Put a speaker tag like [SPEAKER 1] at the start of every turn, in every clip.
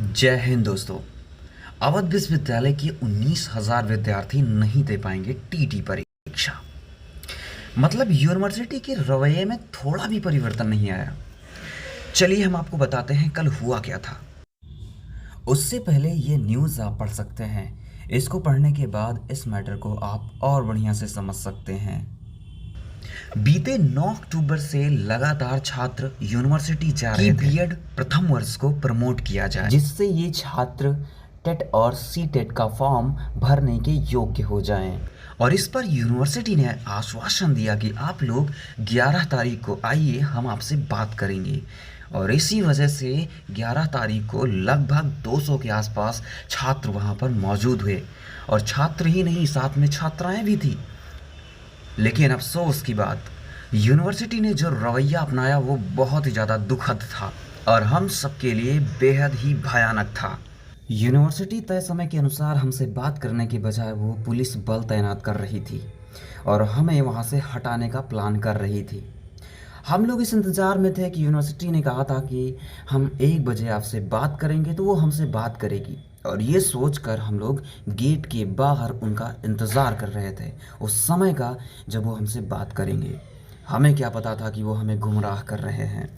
[SPEAKER 1] जय हिंद दोस्तों। अवध विश्वविद्यालय के 19,000 विद्यार्थी नहीं दे पाएंगे टीटी परीक्षा। मतलब यूनिवर्सिटी के रवैये में थोड़ा भी परिवर्तन नहीं आया। चलिए हम आपको बताते हैं कल हुआ क्या था। उससे पहले ये न्यूज़ आप पढ़ सकते हैं। इसको पढ़ने के बाद इस मैटर को आप और बढ़िया से समझ सकते हैं। बीते 9 अक्टूबर से लगातार छात्र यूनिवर्सिटी जा रहे थे बीएड प्रथम वर्ष को प्रमोट किया जाए, जिससे ये छात्र टेट और सी टेट का फॉर्म भरने के योग्य हो जाएं। और इस पर यूनिवर्सिटी ने आश्वासन दिया कि आप लोग 11 तारीख को आइए, हम आपसे बात करेंगे। और इसी वजह से 11 तारीख को लगभग 200 के आसपास छात्र वहाँ पर मौजूद हुए। और छात्र ही नहीं, साथ में छात्राएं भी थी। लेकिन अफसोस की बात, यूनिवर्सिटी ने जो रवैया अपनाया वो बहुत ही ज़्यादा दुखद था और हम सबके लिए बेहद ही भयानक था। यूनिवर्सिटी तय समय के अनुसार हमसे बात करने के बजाय वो पुलिस बल तैनात कर रही थी और हमें वहाँ से हटाने का प्लान कर रही थी। हम लोग इस इंतज़ार में थे कि यूनिवर्सिटी ने कहा था कि हम 1 बजे आपसे बात करेंगे, तो वो हमसे बात करेगी। और ये सोचकर हम लोग गेट के बाहर उनका इंतज़ार कर रहे थे उस समय का, जब वो हमसे बात करेंगे। हमें क्या पता था कि वो हमें गुमराह कर रहे हैं।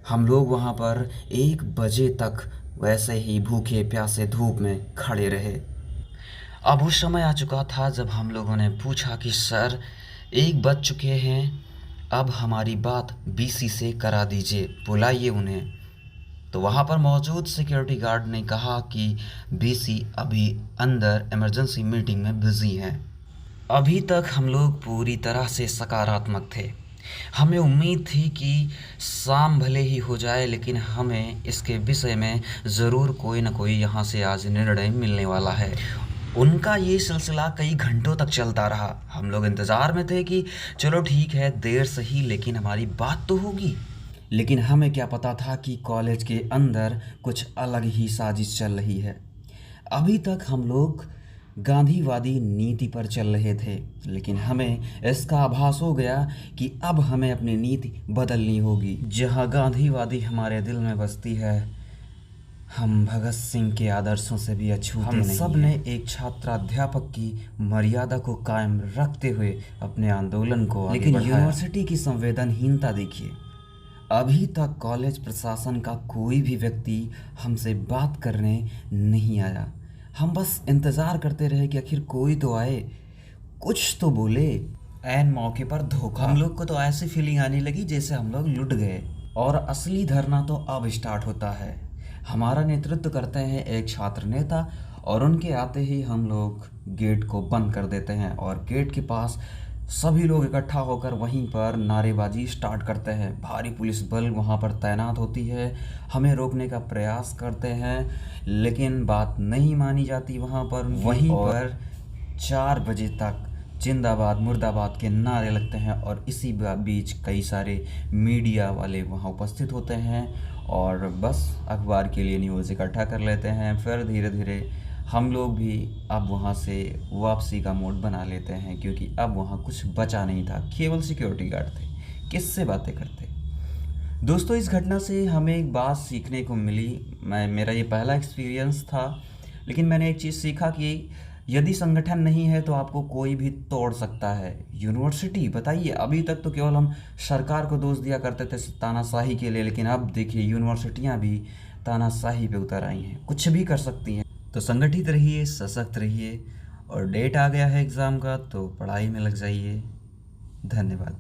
[SPEAKER 1] हम लोग वहाँ पर 1 बजे तक वैसे ही भूखे प्यासे धूप में खड़े रहे। अब उस समय आ चुका था जब हम लोगों ने पूछा कि सर 1 बज चुके हैं, अब हमारी बात बीसी से करा दीजिए, बुलाइए उन्हें। तो वहाँ पर मौजूद सिक्योरिटी गार्ड ने कहा कि बीसी अभी अंदर इमरजेंसी मीटिंग में बिजी हैं। अभी तक हम लोग पूरी तरह से सकारात्मक थे। हमें उम्मीद थी कि शाम भले ही हो जाए, लेकिन हमें इसके विषय में ज़रूर कोई ना कोई यहाँ से आज निर्णय मिलने वाला है। उनका ये सिलसिला कई घंटों तक चलता रहा। हम लोग इंतज़ार में थे कि चलो ठीक है, देर सही लेकिन हमारी बात तो होगी। लेकिन हमें क्या पता था कि कॉलेज के अंदर कुछ अलग ही साजिश चल रही है। अभी तक हम लोग गांधीवादी नीति पर चल रहे थे, लेकिन हमें इसका आभास हो गया कि अब हमें अपनी नीति बदलनी होगी। जहां गांधीवादी हमारे दिल में बसती है, हम भगत सिंह के आदर्शों से भी अछूते नहीं। हम सब ने एक छात्राध्यापक की मर्यादा को कायम रखते हुए अपने आंदोलन को आगे बढ़ाया। लेकिन यूनिवर्सिटी की संवेदनहीनता देखिए। अभी तक कॉलेज प्रशासन का कोई भी व्यक्ति हमसे बात करने नहीं आया। हम बस इंतज़ार करते रहे कि आखिर कोई तो आए, कुछ तो बोले। ऐन मौके पर धोखा। हम लोग को तो ऐसी फीलिंग आने लगी जैसे हम लोग लुट गए। और असली धरना तो अब स्टार्ट होता है। हमारा नेतृत्व करते हैं एक छात्र नेता, और उनके आते ही हम लोग गेट को बंद कर देते हैं और गेट के पास सभी लोग इकट्ठा होकर वहीं पर नारेबाजी स्टार्ट करते हैं। भारी पुलिस बल वहाँ पर तैनात होती है, हमें रोकने का प्रयास करते हैं, लेकिन बात नहीं मानी जाती वहाँ पर। वहीं पर 4 बजे तक जिंदाबाद मुर्दाबाद के नारे लगते हैं और इसी बीच कई सारे मीडिया वाले वहाँ उपस्थित होते हैं और बस अखबार के लिए न्यूज़ इकट्ठा कर लेते हैं। फिर धीरे धीरे हम लोग भी अब वहाँ से वापसी का मोड बना लेते हैं, क्योंकि अब वहाँ कुछ बचा नहीं था, केवल सिक्योरिटी गार्ड थे। किससे बातें करते दोस्तों। इस घटना से हमें एक बात सीखने को मिली। मेरा ये पहला एक्सपीरियंस था, लेकिन मैंने एक चीज़ सीखा कि यदि संगठन नहीं है तो आपको कोई भी तोड़ सकता है। यूनिवर्सिटी बताइए, अभी तक तो केवल हम सरकार को दोष दिया करते थे तानाशाही के लिए, लेकिन अब देखिए यूनिवर्सिटियाँ भी तानाशाही पे उतर आई हैं, कुछ भी कर सकती हैं। तो संगठित रहिए, सशक्त रहिए, और डेट आ गया है एग्ज़ाम का, तो पढ़ाई में लग जाइए। धन्यवाद।